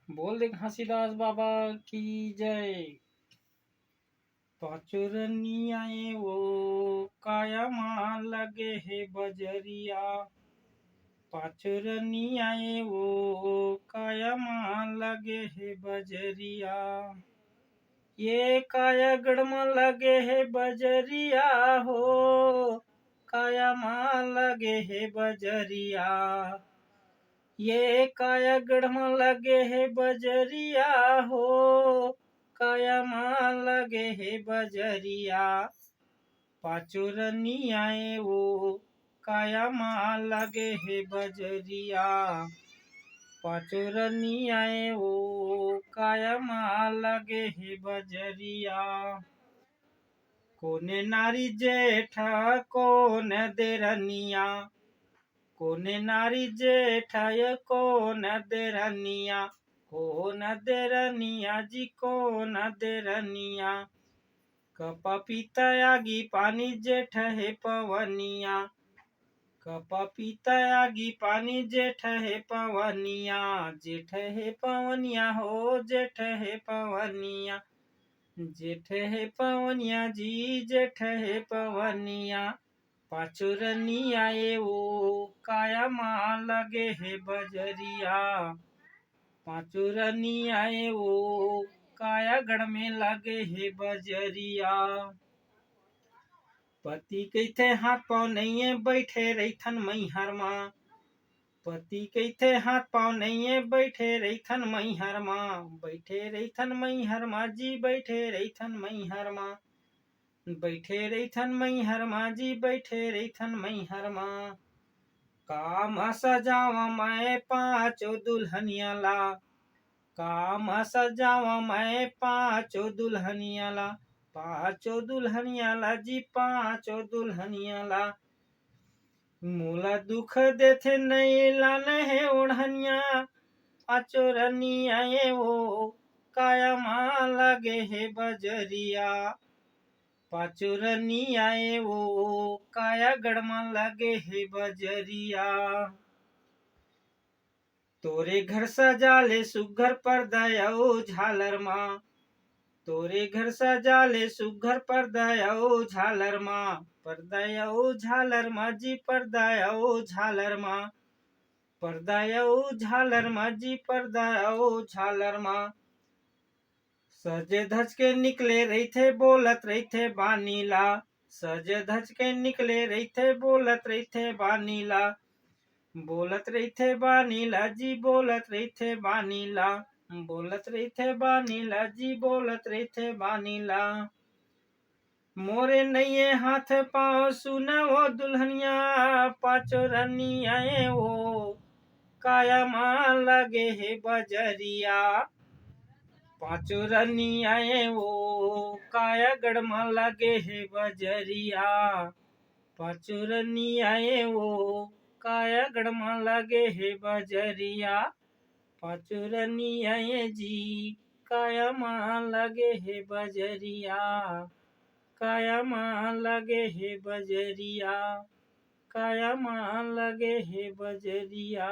बोल दे घासीदास बाबा की जय। पाचुरनी आए वो काया माँ लगे है बजरिया। पाचुरनी आए वो काया माँ लगे है बजरिया। ये काया गढ़मा लगे है बजरिया हो, काया माँ लगे है बजरिया। ये काया गढ़मा लगे है बजरिया हो, काया माँ लगे है बजरिया। पाचुरनी आए वो काया माँ लगे है बजरिया। पाचुरनी आए वो काया माँ लगे है बजरिया। कोने नारी जेठा कोन देरनिया, कोने नारी जेठाय कोन देरनिया, कोन देरनिया जी कोन देरनिया। कपा पीता आगी पानी जेठ है पवनिया, कपा पीता आगी पानी जेठ है पवनिया। जेठ है पवनिया हो जेठ है पवनिया, जेठ है पवनिया जी जेठ है पवनिया। पाचुरनी आए वो काया माँ लगे है बजरिया। पाचुरनी आए वो काया गढ़ में लगे है बजरिया। पति कहते हाथ पाँव नहीं है बैठे रहीथन मैहर माँ, पति कहते हाथ पाँव नहीं है बैठे रहीथन मैहर माँ। बैठे रहीथन मैहर माँ जी बैठे रहीथन मैहर माँ, बैठे रहीथन मैहर माँ जी बैठे रहीथन मैहर माँ। काम सजावा मैं पाँचों दुल्हनिया ला, काम सजावा मैं पाँचों दुल्हनिया ला। पाँचों दुल्हनिया ला जी पाँचों दुल्हनिया ला। मोला दुख देथे नहीं लाने है ओढ़निया। पाचुरनी आए वो काया माँ लगे है बजरिया। पाचुरनी आए वो काया गढ़मा लगे है बजरिया। तोरे घर सजा ले सुघर पर्दा ओ झालर माँ, तोरे घर सजा ले सुघर पर्दा ओ झालर माँ। पर्दा ओ झालर माँ जी पर्दा ओ झालर माँ, पर्दा ओ झालर माँ जी पर्दा ओ झालर माँ। सजे धज के निकले रही थे बोलत रही थे बानीला, सजे धज के निकले रही थे बोलत रही थे बानीला। बोलत रही थे बानीला जी बोलत रही थे बानीला, बोलत रही थे बानीला जी बोलत रही थे बानीला। मोरे नैये हाथ पाँव सुना वो दुल्हनिया। पाचुरनी आए वो काया माँ लगे है बजरिया। पाचुरनी आए वो काया गढ़मा लगे है बजरिया। पाचुरनी आए वो काया गढ़मा लगे है बजरिया। पाचुरनी आए जी काया माँ लगे है बजरिया। काया माँ लगे है बजरिया, काया माँ लगे है बजरिया।